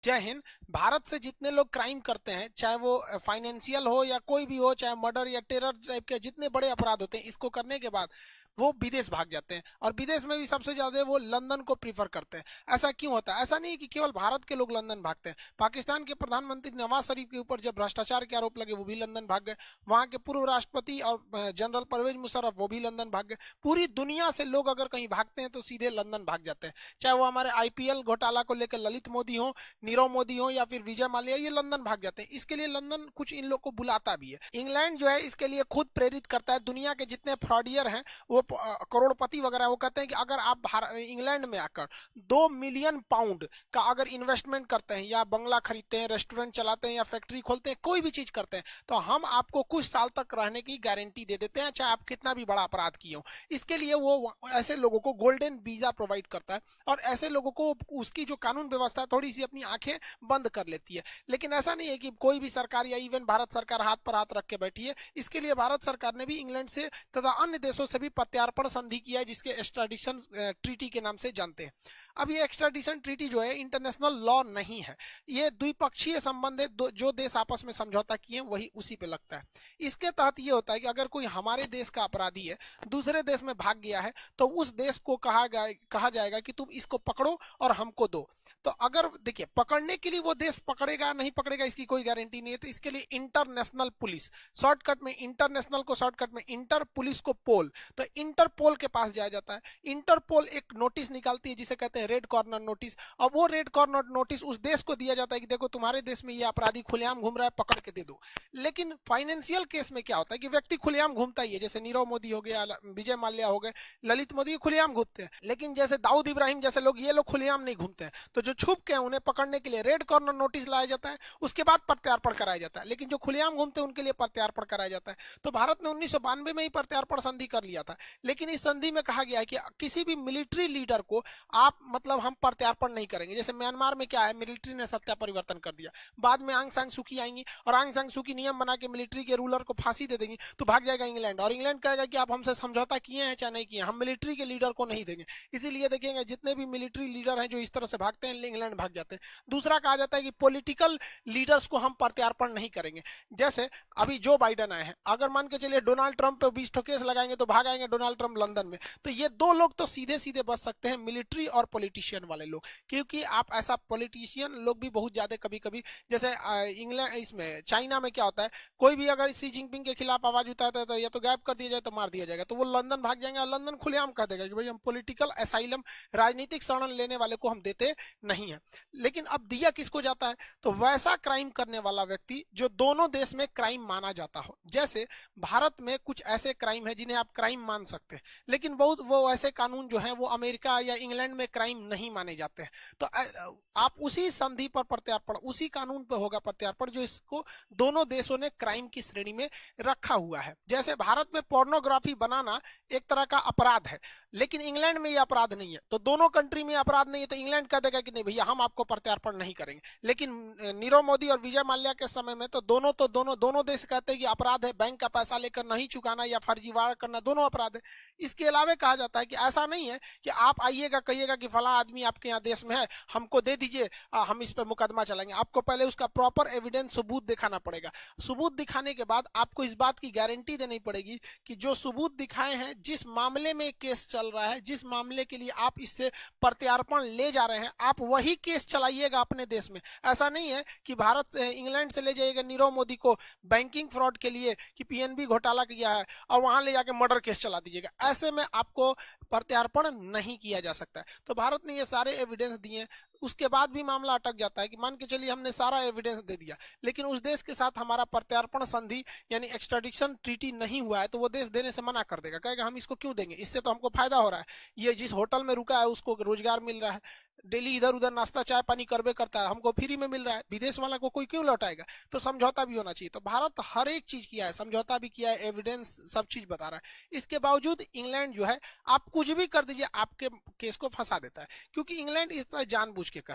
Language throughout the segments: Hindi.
जय हिंद। भारत से जितने लोग क्राइम करते हैं, चाहे वो फाइनेंशियल हो या कोई भी हो, चाहे मर्डर या टेरर टाइप के जितने बड़े अपराध होते हैं, इसको करने के बाद वो विदेश भाग जाते हैं। और विदेश में भी सबसे ज्यादा वो लंदन को प्रीफर करते हैं। ऐसा क्यों होता है? ऐसा नहीं है कि केवल भारत के लोग लंदन भागते हैं। पाकिस्तान के प्रधानमंत्री नवाज शरीफ के ऊपर जब भ्रष्टाचार के आरोप लगे, वो भी लंदन भाग गए। वहां के पूर्व राष्ट्रपति और जनरल परवेज मुशर्रफ, वो भी लंदन भाग गए। पूरी दुनिया से लोग अगर कहीं भागते हैं तो सीधे लंदन भाग जाते हैं। चाहे वो हमारे आईपीएल घोटाला को लेकर ललित मोदी हो, नीरव मोदी हो, या फिर विजय माल्या, ये लंदन भाग जाते हैं। इसके लिए लंदन कुछ इन लोग को बुलाता भी है। इंग्लैंड जो है इसके लिए खुद प्रेरित करता है। दुनिया के जितने फ्रॉडियर हैं, वो करोड़पति वगैरह, वो कहते हैं कि अगर आप इंग्लैंड में आकर 2 मिलियन पाउंड का अगर इन्वेस्टमेंट करते हैं, या बंगला खरीदते हैं, रेस्टोरेंट चलाते हैं, या फैक्ट्री खोलते हैं, कोई भी चीज करते हैं, तो हम आपको कुछ साल तक रहने की गारंटी दे देते हैं, चाहे आप कितना भी बड़ा अपराध किए हो। इसके लिए वो ऐसे लोगों को गोल्डन वीजा प्रोवाइड करता है, और ऐसे लोगों को उसकी जो कानून व्यवस्था थोड़ी सी अपनी आंखें बंद कर लेती है। लेकिन ऐसा नहीं है कि कोई भी सरकार या इवन भारत सरकार हाथ पर हाथ रख के बैठी है। इसके लिए भारत सरकार ने भी इंग्लैंड से तथा अन्य देशों से भी प्रत्यार्पण संधि किया है, जिसके एक्स्ट्राडिशन ट्रीटी के नाम से जानते हैं। अब ये एक्स्ट्राडिशन ट्रीटी जो है इंटरनेशनल लॉ नहीं है, ये द्विपक्षीय संबंध है। जो देश आपस में समझौता किए वही उसी पे लगता है। इसके तहत ये होता है कि अगर कोई हमारे देश का अपराधी है, दूसरे देश में भाग गया है, तो उस देश को कहा जाएगा कि तुम इसको पकड़ो और हमको दो। तो अगर देखिए, पकड़ने के लिए वो देश पकड़ेगा नहीं पकड़ेगा इसकी कोई गारंटी नहीं है। तो इसके लिए इंटरनेशनल पुलिस, शॉर्टकट में इंटरनेशनल को शॉर्टकट में इंटर, पुलिस को पोल, तो इंटरपोल के पास जाया जाता है। इंटरपोल एक नोटिस निकालती है जिसे कहते हैं रेड कॉर्नर नोटिस। और वो रेड कॉर्नर नोटिस उस देश को दिया जाता है कि देखो तुम्हारे देश में ये अपराधी खुलेआम घूम रहा है, पकड़ के दे दो। लेकिन फाइनेंशियल केस में क्या होता है कि व्यक्ति खुलेआम घूमता ही है, जैसे नीरव मोदी हो गया, विजय माल्या हो गए, ललित मोदी खुलेआम घूमते हैं। लेकिन जैसे दाऊद इब्राहिम जैसे लोग, ये लोग खुलेआम नहीं घूमते हैं। तो जो छुप के उन्हें पकड़ने के लिए रेड कॉर्नर नोटिस लाया जाता है, उसके बाद प्रत्यार्पण कराया जाता है। लेकिन जो खुलेआम घूमते हैं उनके लिए प्रत्यार्पण कराया जाता है। तो भारत ने 1992 में ही प्रत्यार्पण संधि कर लिया था। लेकिन इस संधि में कहा गया है कि किसी भी मिलिट्री लीडर को आप मतलब हम प्रत्यार्पण नहीं करेंगे। जैसे म्यांमार में क्या है, मिलिट्री ने सत्ता परिवर्तन कर दिया, बाद में आंग सांग सूकी आएंगी और आंग सांग सूकी नियम बना के मिलिट्री के रूलर को फांसी दे देंगी, तो भाग जाएगा इंग्लैंड। और इंग्लैंड कहेगा कि आप हमसे समझौता किए हैं चाहे नहीं किए, हम मिलिट्री के लीडर को नहीं देंगे। इसीलिए देखेंगे जितने भी मिलिट्री लीडर हैं जो इस तरह से भागते हैं, इंग्लैंड भाग जाते हैं। दूसरा कहा जाता है कि पॉलिटिकल लीडर्स को हम प्रत्यार्पण नहीं करेंगे। जैसे अभी जो बाइडन आए हैं, अगर मान के चलिए डोनाल्ड ट्रंप पे 20 केस लगाएंगे तो भाग आएंगे डोनाल्ड ट्रंप लंदन में। तो ये दो लोग तो सीधे सीधे बच सकते हैं, मिलिट्री और पॉलिटिशियन वाले लोग। क्योंकि आप ऐसा पॉलिटिशियन लोग भी बहुत ज्यादा कभी कभी, जैसे इंग्लैंड इसमें चाइना में क्या होता है, कोई भी अगर सी जिनपिंग के खिलाफ आवाज उठाता है तो या तो गायब कर दिया जाए तो मार दिया जाएगा। तो वो लंदन भाग जाएंगे और लंदन खुलेआम कह देगा कि भाई हम पॉलिटिकल असाइलम, राजनीतिक शरण लेने वाले को हम देते नहीं है। लेकिन अब दिया किसको जाता है, तो वैसा क्राइम करने वाला व्यक्ति जो दोनों देश में क्राइम माना जाता हो। जैसे भारत में कुछ ऐसे क्राइम है जिन्हें आप क्राइम मान सकते हैं, लेकिन बहुत वो ऐसे कानून जो है वो अमेरिका या इंग्लैंड में क्राइम नहीं माने जाते हैं। तो आप उसी संधि पर प्रत्यार्पण, उसी कानून पर होगा प्रत्यार्पण जो इसको दोनों देशों ने क्राइम की श्रेणी में रखा हुआ है। जैसे भारत में पोर्नोग्राफी बनाना एक तरह का अपराध है, लेकिन इंग्लैंड में यह अपराध नहीं है। तो दोनों कंट्री में अपराध नहीं है, तो इंग्लैंड कह देगा कि नहीं भैया हम आपको प्रत्यार्पण नहीं करेंगे। लेकिन नीरव मोदी और विजय माल्या के समय में तो दोनों देश कहते हैं कि अपराध है, बैंक का पैसा लेकर नहीं चुकाना या फर्जीवाड़ा करना दोनों अपराध है। इसके अलावा कहा जाता है कि ऐसा नहीं है कि आप आइएगा कहिएगा कि फला आदमी आपके यहाँ देश में है, हमको दे दीजिए, हम इस पर मुकदमा चलाएंगे। आपको पहले उसका प्रॉपर एविडेंस, सबूत दिखाना पड़ेगा। सबूत दिखाने के बाद आपको इस बात की गारंटी देनी पड़ेगी कि जो सबूत दिखाए हैं, जिस मामले में केस चल रहा है, जिस मामले के लिए आप इससे प्रत्यार्पण ले जा रहे हैं, आप वही केस चलाइएगा अपने देश में। ऐसा नहीं है कि भारत से इंग्लैंड से ले जाइएगा नीरव मोदी को बैंकिंग फ्रॉड के लिए कि पीएनबी घोटाला किया है और वहां ले जाके मर्डर केस चला दीजिएगा। ऐसे में आपको प्रत्यार्पण नहीं किया जा सकता है। तो भारत ने ये सारे एविडेंस दिए, उसके बाद भी मामला अटक जाता है कि मान के चलिए हमने सारा एविडेंस दे दिया, लेकिन उस देश के साथ हमारा प्रत्यार्पण संधि यानी एक्स्ट्राडिक्शन ट्रीटी नहीं हुआ है, तो वो देश देने से मना कर देगा, कहेगा हम इसको क्यों देंगे, इससे तो हमको फायदा हो रहा है, ये जिस होटल में रुका है उसको रोजगार मिल रहा है, डेली इधर उधर नाश्ता चाय पानी करबे करता है, हमको फ्री में मिल रहा है, विदेश वाला को कोई क्यों लौटाएगा। तो समझौता भी होना चाहिए। तो भारत हर एक चीज किया है, समझौता भी किया है, एविडेंस सब चीज बता रहा है। इसके बावजूद इंग्लैंड जो है, आप कुछ भी कर दीजिए आपके केस को फंसा देता है, क्योंकि इंग्लैंड इस तरह जानबूझ सोच के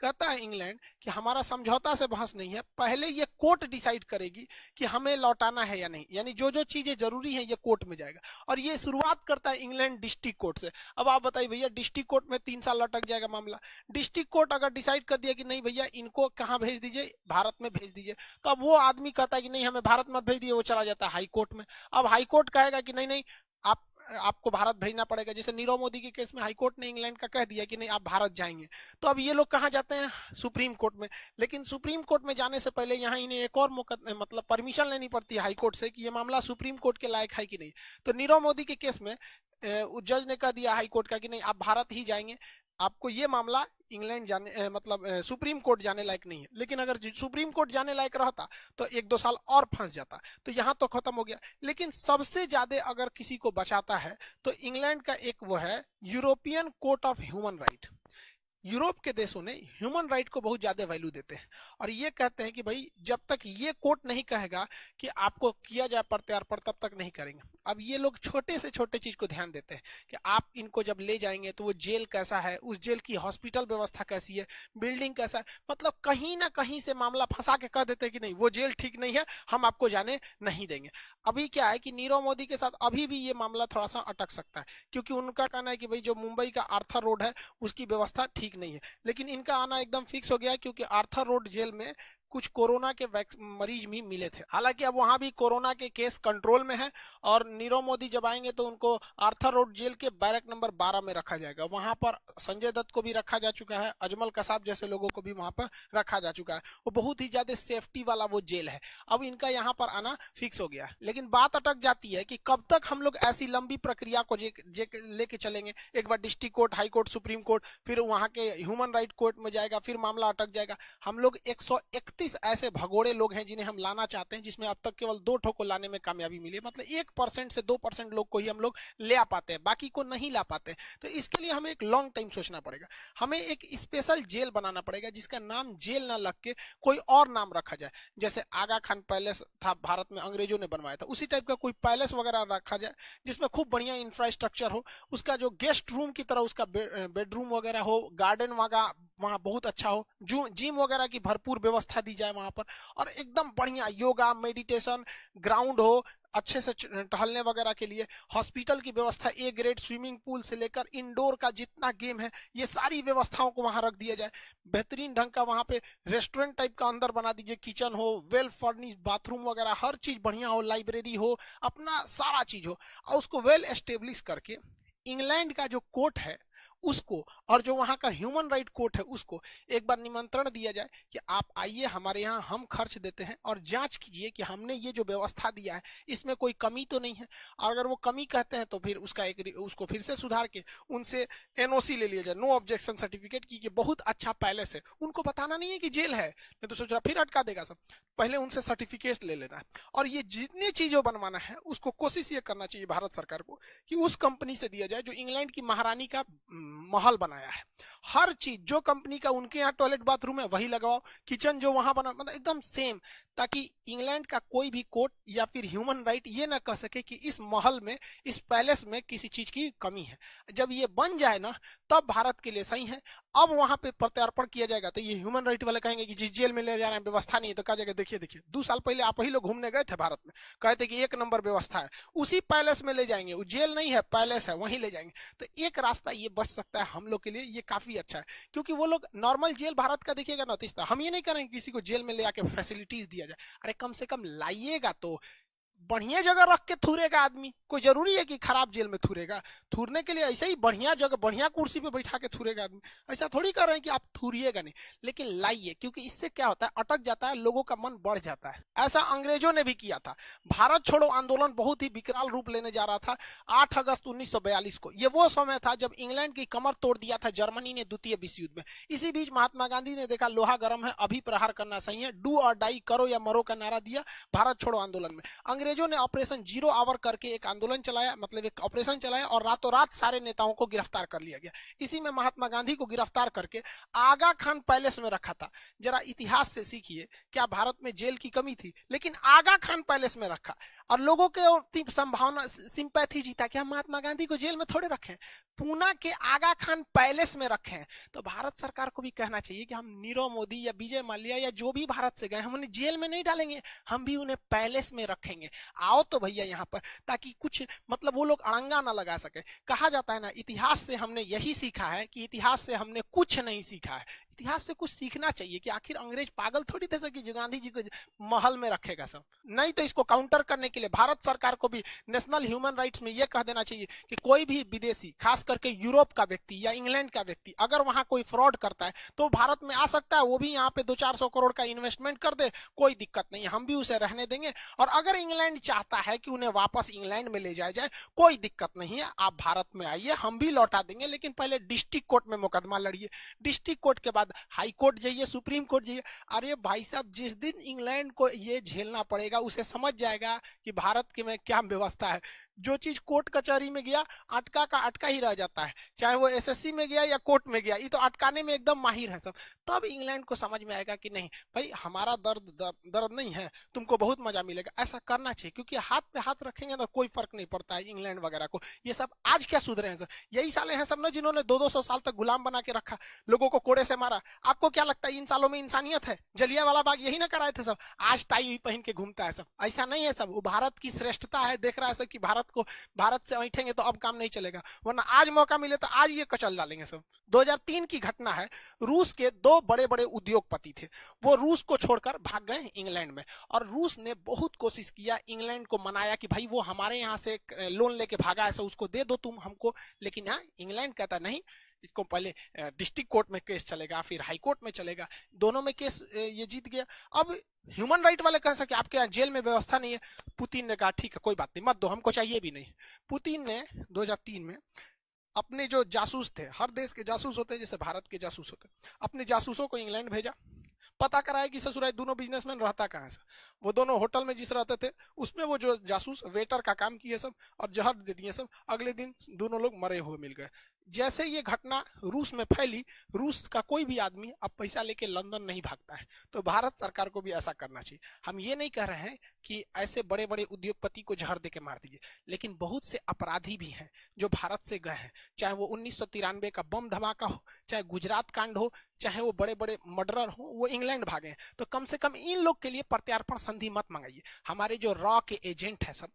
कहता है इंग्लैंड कि हमारा समझौता से बहस नहीं है, पहले ये कोर्ट डिसाइड करेगी कि हमें लौटाना है या नहीं, यानी जो जो चीजें जरूरी है ये कोर्ट में जाएगा। और ये शुरुआत करता है इंग्लैंड डिस्ट्रिक्ट कोर्ट से। अब आप बताइए भैया, डिस्ट्रिक्ट कोर्ट में 3 साल लटक जाएगा मामला। डिस्ट्रिक्ट कोर्ट अगर डिसाइड कर दिया कि नहीं भैया इनको कहाँ भेज दीजिए, भारत में भेज दीजिए, तो अब वो आदमी कहता है कि नहीं हमें भारत मत भेज दिए, वो चला जाता है हाई कोर्ट में। अब हाई कोर्ट कहेगा कि नहीं नहीं आप आपको भारत भेजना पड़ेगा। जैसे नीरव मोदी के केस में हाई कोर्ट ने इंग्लैंड का कह दिया कि नहीं आप भारत जाएंगे, तो अब ये लोग कहाँ जाते हैं, सुप्रीम कोर्ट में। लेकिन सुप्रीम कोर्ट में जाने से पहले यहाँ इन्हें एक और मतलब परमिशन लेनी पड़ती है हाई कोर्ट से कि ये मामला सुप्रीम कोर्ट के लायक है कि नहीं। तो नीरव मोदी के केस में जज ने कह दिया हाई कोर्ट का कि नहीं आप भारत ही जाएंगे, आपको ये मामला इंग्लैंड जाने मतलब सुप्रीम कोर्ट जाने लायक नहीं है। लेकिन अगर सुप्रीम कोर्ट जाने लायक रहता तो 1-2 साल और फंस जाता। तो यहाँ तो खत्म हो गया। लेकिन सबसे ज्यादा अगर किसी को बचाता है तो इंग्लैंड का एक वो है European court of human right. Europe के देशों ने ह्यूमन राइट को बहुत ज्यादा वैल्यू देते हैं और ये कहते हैं कि भाई जब तक ये कोर्ट नहीं कहेगा कि आपको किया जाए प्रत्यार्पण तब तक नहीं करेंगे। अब ये लोग छोटे से छोटे चीज को ध्यान देते हैं कि आप इनको जब ले जाएंगे तो वो जेल कैसा है, उस जेल की हॉस्पिटल व्यवस्था कैसी है, बिल्डिंग कैसा है, मतलब कहीं ना कहीं से मामला फंसा के कह देते हैं कि नहीं वो जेल ठीक नहीं है, हम आपको जाने नहीं देंगे। अभी क्या है कि नीरव मोदी के साथ अभी भी ये मामला थोड़ा सा अटक सकता है, क्योंकि उनका कहना है कि भाई जो मुंबई का आर्थर रोड है उसकी व्यवस्था ठीक नहीं है। लेकिन इनका आना एकदम फिक्स हो गया क्योंकि आर्थर रोड जेल में कुछ कोरोना के मरीज भी मिले थे। हालांकि अब वहां भी कोरोना के केस कंट्रोल में है और नीरव मोदी जब आएंगे तो उनको आर्थर रोड जेल के बैरक नंबर 12 में रखा जाएगा। वहां पर संजय दत्त को भी रखा जा चुका है, अजमल कसाब जैसे लोगों को भी वहां पर रखा जा चुका है। वो बहुत ही ज्यादा सेफ्टी वाला वो जेल है। अब इनका यहाँ पर आना फिक्स हो गया। लेकिन बात अटक जाती है कि कब तक हम लोग ऐसी लंबी प्रक्रिया को लेके चलेंगे। एक बार district court, high court, supreme court, फिर वहां के ह्यूमन राइट कोर्ट में जाएगा, फिर मामला अटक जाएगा। हम लोग 131 ऐसे भगोड़े लोग हैं जिन्हें हम लाना चाहते हैं, जिसमें अब तक केवल 2 ठो को लाने में कामयाबी मिली है। मतलब 1% से 2% लोग को ही हम लोग ले आ पाते हैं, बाकी को नहीं ला पाते। तो इसके लिए हमें एक लॉन्ग टाइम सोचना पड़ेगा। हमें एक स्पेशल जेल बनाना पड़ेगा जिसका नाम जेल ना लग के कोई और नाम रखा जाए। जैसे आगा खान पैलेस था भारत में, अंग्रेजों ने बनवाया था, उसी टाइप का कोई पैलेस वगैरह रखा जाए जिसमें खूब बढ़िया इंफ्रास्ट्रक्चर हो, उसका जो गेस्ट रूम की तरह उसका बेडरूम वगैरह हो, गार्डन वहां बहुत अच्छा हो, जिम वगैरह की भरपूर व्यवस्था दी जाए वहां पर, और एकदम बढ़िया योगा मेडिटेशन ग्राउंड हो अच्छे से टहलने वगैरह के लिए, हॉस्पिटल की व्यवस्था ए ग्रेड, स्विमिंग पूल से लेकर इंडोर का जितना गेम है ये सारी व्यवस्थाओं को वहां रख दिया जाए। बेहतरीन ढंग का वहां पे रेस्टोरेंट टाइप का अंदर बना दीजिए, किचन हो, वेल फर्निश्ड बाथरूम वगैरह हर चीज बढ़िया हो, लाइब्रेरी हो, अपना सारा चीज हो, और उसको वेल एस्टेब्लिश करके इंग्लैंड का जो कोर्ट है उसको और जो वहां का ह्यूमन राइट कोर्ट है उसको एक बार निमंत्रण दिया जाए कि आप आइए हमारे यहाँ, हम खर्च देते हैं और जांच कीजिए कि हमने ये जो व्यवस्था दिया है इसमें कोई कमी तो नहीं है। और अगर वो कमी कहते हैं तो फिर उसको फिर से सुधार के उनसे एनओसी ले लिया जाए, नो ऑब्जेक्शन सर्टिफिकेट, की बहुत अच्छा पैलेस है। उनको बताना नहीं है कि जेल है, नहीं तो सोच रहा फिर अटका देगा सब। पहले उनसे सर्टिफिकेट ले लेना है और ये जितनी चीजों बनवाना है उसको कोशिश ये करना चाहिए भारत सरकार को कि उस कंपनी से दिया जाए जो इंग्लैंड की महारानी का महल बनाया है। हर चीज जो कंपनी का उनके यहाँ टॉयलेट बाथरूम है वही लगवाओ, किचन जो वहां बना मतलब एकदम सेम, ताकि इंग्लैंड का कोई भी कोर्ट या फिर ह्यूमन राइट ये ना कह सके कि इस महल में, इस पैलेस में किसी चीज की कमी है। जब ये बन जाए ना तब भारत के लिए सही है। अब वहां पे प्रत्यार्पण किया जाएगा तो ये ह्यूमन राइट वाले कहेंगे कि जिस जेल में ले जा रहे हैं व्यवस्था नहीं है, तो कहा जाएगा देखिए 2 साल पहले आप ही लोग घूमने गए थे भारत में, कहते कि 1 नंबर व्यवस्था है, उसी पैलेस में ले जाएंगे, वो जेल नहीं है पैलेस है, वहीं ले जाएंगे। तो एक रास्ता ये बच सकता है हम लोग के लिए, ये काफी अच्छा है। क्योंकि वो लोग नॉर्मल जेल भारत का देखिएगा ना, तीसरा हम ये नहीं करेंगे किसी को जेल में ले आके फैसिलिटीज दिया जाए, अरे कम से कम लाइएगा तो बढ़िया जगह रख के थूरेगा आदमी। कोई जरूरी है कि खराब जेल में थूरेगा? थूरने के लिए ऐसे ही बढ़िया जगह बढ़िया कुर्सी पे बैठा के थूरेगा आदमी, ऐसा थोड़ी कर रहे हैं कि आप थूरिएगा नहीं, लेकिन लाइए, क्योंकि इससे क्या होता है अटक जाता है, लोगों का मन बढ़ जाता है। ऐसा अंग्रेजों ने भी किया था। भारत छोड़ो आंदोलन बहुत ही विकराल रूप लेने जा रहा था 8 अगस्त 1942 को। ये वो समय था जब इंग्लैंड की कमर तोड़ दिया था जर्मनी ने द्वितीय विश्व युद्ध में। इसी बीच महात्मा गांधी ने देखा लोहा गर्म है, अभी प्रहार करना सही है, डू और डाई, करो या मरो का नारा दिया भारत छोड़ो आंदोलन में। अंग्रेज अंग्रेजों ने ऑपरेशन 0 आवर करके एक आंदोलन चलाया, मतलब एक ऑपरेशन चलाया और रातों रात सारे नेताओं को गिरफ्तार कर लिया गया। इसी में महात्मा गांधी को गिरफ्तार करके आगा खान पैलेस में रखा था। जरा इतिहास से सीखिए, क्या भारत में जेल की कमी थी? लेकिन आगा खान पैलेस में रखा और लोगों के संभावना सिंपैथी जीता कि हम महात्मा गांधी को जेल में थोड़े रखें, पूना के आगा खान पैलेस में रखें। तो भारत सरकार को भी कहना चाहिए कि हम नीरव मोदी या विजय माल्या या जो भी भारत से गए हम उन्हें जेल में नहीं डालेंगे, हम भी उन्हें पैलेस में रखेंगे। आओ तो भैया यहाँ पर, ताकि कुछ मतलब वो लोग अड़ंगा ना लगा सके। कहा जाता है ना, इतिहास से हमने यही सीखा है कि इतिहास से हमने कुछ नहीं सीखा है। इतिहास से कुछ सीखना चाहिए कि आखिर अंग्रेज पागल थोड़ी थे कि जो गांधी जी को महल में रखेगा सब। नहीं तो इसको काउंटर करने के लिए भारत सरकार को भी नेशनल ह्यूमन राइट्स में यह कह देना चाहिए कि कोई भी विदेशी, खास करके यूरोप का व्यक्ति या इंग्लैंड का व्यक्ति, अगर वहां कोई फ्रॉड करता है तो भारत में आ सकता है, वो भी यहाँ पे 200-400 करोड़ का इन्वेस्टमेंट कर दे, कोई दिक्कत नहीं, हम भी उसे रहने देंगे। और अगर इंग्लैंड चाहता है कि उन्हें वापस इंग्लैंड में ले जाया जाए, कोई दिक्कत नहीं है, आप भारत में आइए, हम भी लौटा देंगे, लेकिन पहले डिस्ट्रिक्ट कोर्ट में मुकदमा लड़िए, डिस्ट्रिक्ट कोर्ट के बाद हाई कोर्ट जाइए, सुप्रीम कोर्ट जाइए। अरे भाई साहब, जिस दिन इंग्लैंड को ये झेलना पड़ेगा उसे समझ जाएगा कि भारत के में क्या व्यवस्था है। जो चीज कोर्ट कचहरी में गया अटका का अटका ही रह जाता है, चाहे वो एसएससी में गया या कोर्ट में गया, ये तो अटकाने में एकदम माहिर है सब। तब इंग्लैंड को समझ में आएगा कि नहीं भाई, हमारा दर्द नहीं है, तुमको बहुत मजा मिलेगा। ऐसा करना चाहिए, क्योंकि हाथ पे हाथ रखेंगे ना कोई फर्क नहीं पड़ता है इंग्लैंड वगैरह को। ये सब आज क्या सुधरे हैं सर, यही साले हैं सब ना जिन्होंने 200-200 साल तक गुलाम बना के रखा, लोगों को कोड़े से मारा। आपको क्या लगता है इन सालों में इंसानियत है? जलियांवाला बाग यही ना कराए थे सब, आज टाई पहन के घूमता है सब। ऐसा नहीं है सब, वो भारत की श्रेष्ठता है, देख रहा है सब कि भारत से ऐठेंगे तो अब काम नहीं चलेगा, वरना आज मौका मिले तो आज ये कचल डालेंगे सब। 2003 की घटना है, रूस के 2 बड़े बड़े उद्योगपति थे, वो रूस को छोड़कर भाग गए इंग्लैंड में, और रूस ने बहुत कोशिश किया, इंग्लैंड को मनाया कि भाई वो हमारे यहाँ से लोन लेके भागा है, उसको दे दो तुम हमको। लेकिन हाँ, इंग्लैंड कहता नहीं, इसको पहले डिस्ट्रिक्ट कोर्ट में केस चलेगा, फिर हाई कोर्ट में चलेगा, दोनों में केस ये जीत गया। अब ह्यूमन राइट वाले कह सके आपके यहाँ जेल में व्यवस्था नहीं है। पुतिन ने कहा ठीक है कोई बात नहीं, मत दो, हमको चाहिए भी नहीं। पुतिन ने 2003 में अपने जो जासूस थे, हर देश के जासूस होते हैं जैसे भारत के जासूस होते, अपने जासूसों को इंग्लैंड भेजा, पता कराया कि ससुराल दोनों बिजनेसमैन रहता कहाँ से। वो दोनों होटल में जिस रहते थे उसमें वो जो जासूस वेटर का काम किए सब, और जहर दे दिए सब। अगले दिन दोनों लोग मरे हुए मिल गए। जैसे ये घटना रूस में फैली, रूस का कोई भी आदमी अब पैसा लेके लंदन नहीं भागता है। तो भारत सरकार को भी ऐसा करना चाहिए। हम ये नहीं कह रहे हैं कि ऐसे बड़े बड़े उद्योगपति को जहर देके मार दीजिए, लेकिन बहुत से अपराधी भी हैं जो भारत से गए हैं, चाहे वो 1993 का बम धमाका हो, चाहे गुजरात कांड हो, चाहे वो बड़े बड़े मर्डरर हो, वो इंग्लैंड भागे हैं। तो कम से कम इन लोग के लिए प्रत्यार्पण संधि मत मंगाइए। हमारे जो रॉ के एजेंट है सब,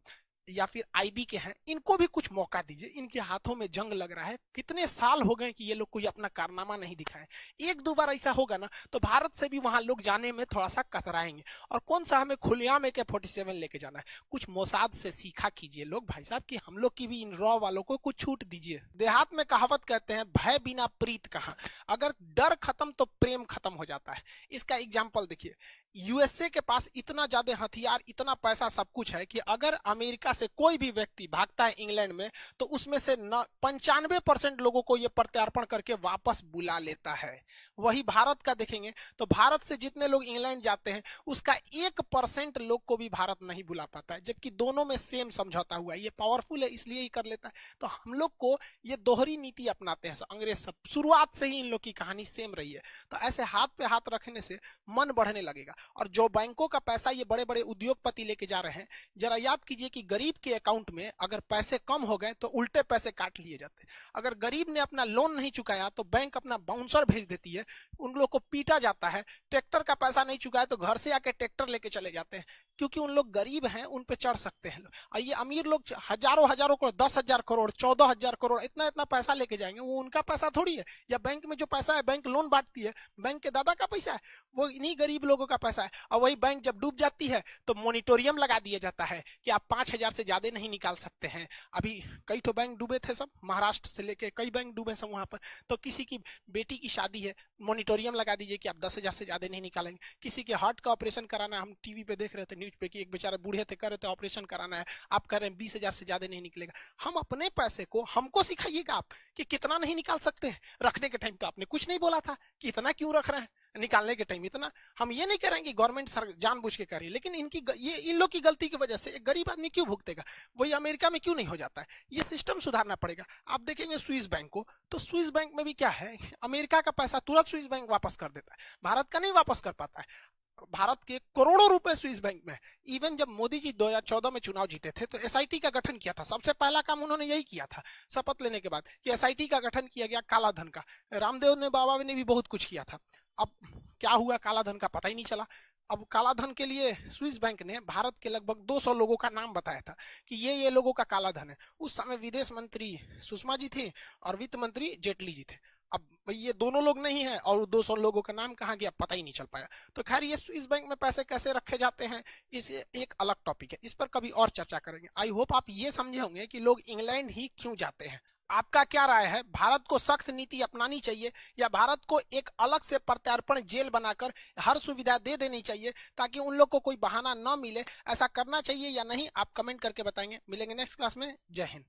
या फिर आईबी के हैं, इनको भी कुछ मौका दीजिए। इनके हाथों में जंग लग रहा है, कितने साल हो गए कि ये लोग कोई अपना कारनामा नहीं दिखाए। 1-2 बार ऐसा होगा ना तो भारत से भी वहां लोग जाने में थोड़ा सा कतराएंगे। और कौन सा हमें खुलेआम AK-47 लेके जाना है? कुछ मोसाद से सीखा कीजिए लोग भाई साहब, कि हम लोग की भी इन रॉ वालों को कुछ छूट दीजिए। देहात में कहावत कहते हैं, भय बिना प्रीत कहां। अगर डर खत्म तो प्रेम खत्म हो जाता है। इसका एग्जाम्पल देखिए, यूएसए के पास इतना ज्यादा हथियार, इतना पैसा, सब कुछ है कि अगर अमेरिका से कोई भी व्यक्ति भागता है इंग्लैंड में तो उसमें से 95% लोगों को यह प्रत्यार्पण करके वापस बुला लेता है। वही भारत का देखेंगे तो भारत से जितने लोग इंग्लैंड जाते हैं उसका 1% लोग को भी भारत नहीं बुला पाता है, जबकि दोनों में सेम समझौता हुआ है। ये पावरफुल है इसलिए ही कर लेता है। तो हम लोग को ये दोहरी नीति अपनाते हैं अंग्रेज सब, शुरुआत से ही इन लोग की कहानी सेम रही है। तो ऐसे हाथ पे हाथ रखने से मन बढ़ने लगेगा। और जो बैंकों का पैसा ये बड़े बड़े उद्योगपति लेके जा रहे हैं, जरा याद कीजिए कि गरीब के अकाउंट में अगर पैसे कम हो गए तो उल्टे पैसे काट लिए जाते हैं। अगर गरीब ने अपना लोन नहीं चुकाया तो बैंक अपना बाउंसर भेज देती है, उन लोग को पीटा जाता है। ट्रैक्टर का पैसा नहीं चुकाया तो घर से आके ट्रैक्टर लेके चले जाते हैं, क्योंकि उन लोग गरीब हैं, उन पे चढ़ सकते हैं। और ये अमीर लोग हजारों हजारों करोड़, 10,000 करोड़, 14,000 करोड़, इतना इतना पैसा लेके जाएंगे, वो उनका पैसा थोड़ी है। या बैंक में जो पैसा है, बैंक लोन बांटती है, बैंक के दादा का पैसा है, वो इन्हीं गरीब लोगों का पैसा है। और वही बैंक जब डूब जाती है तो मोनिटोरियम लगा दिया जाता है कि आप 5,000 से ज्यादा नहीं निकाल सकते हैं। अभी कई तो बैंक डूबे थे सब, महाराष्ट्र से लेके कई बैंक डूबे सब वहां पर। तो किसी की बेटी की शादी है, मोनिटोरियम लगा दीजिए कि आप 10,000 से ज्यादा नहीं निकालेंगे। किसी के हार्ट का ऑपरेशन कराना है, हम टीवी पे देख रहे थे, न्यूज पे, कि एक बेचारे बूढ़े थे, कर रहे थे ऑपरेशन कराना है, आप कह रहे हैं 20,000 से ज्यादा नहीं निकलेगा। हम अपने पैसे को हमको सिखाइएगा आप कि कितना नहीं निकाल सकते हैं। रखने के टाइम तो आपने कुछ नहीं बोला था कि इतना क्यों रख रहे हैं। निकालने के टाइम इतना। हम ये नहीं कह रहे हैं कि गवर्नमेंट जानबूझ के कर रही है, लेकिन ये इन लोग की गलती की वजह से एक गरीब आदमी क्यों भुगतेगा? वही अमेरिका में क्यों नहीं हो जाता है? ये सिस्टम सुधारना पड़ेगा। आप देखेंगे स्विस बैंक को, तो स्विस बैंक में भी क्या है, अमेरिका का पैसा तुरंत स्विस बैंक वापस कर देता है, भारत का नहीं वापस कर पाता है। भारत के करोड़ों रुपए स्विस बैंक में। इवन जब मोदी जी 2014 में चुनाव जीते थे तो एसआईटी का गठन किया था, सबसे पहला काम उन्होंने यही किया था शपथ लेने के बाद कि एसआईटी का गठन किया गया काला धन का। रामदेव ने बाबा ने भी बहुत कुछ किया था। अब क्या हुआ काला धन का पता ही नहीं चला। अब काला धन के लिए स्विस बैंक ने भारत के लगभग 200 लोगों का नाम बताया था कि ये लोगों का काला धन है। उस समय विदेश मंत्री सुषमा जी थी और वित्त मंत्री जेटली जी थे। अब ये दोनों लोग नहीं है और 200 लोगों का नाम कहाँ गया पता ही नहीं चल पाया। तो खैर ये स्विस बैंक में पैसे कैसे रखे जाते हैं इस एक अलग टॉपिक है, इस पर कभी और चर्चा करेंगे। आई होप आप ये समझे होंगे कि लोग इंग्लैंड ही क्यों जाते हैं। आपका क्या राय है, भारत को सख्त नीति अपनानी चाहिए या भारत को एक अलग से प्रत्यार्पण जेल बनाकर हर सुविधा दे देनी चाहिए ताकि उन लोग को कोई बहाना न मिले? ऐसा करना चाहिए या नहीं, आप कमेंट करके बताएंगे। मिलेंगे नेक्स्ट क्लास में। जय हिंद।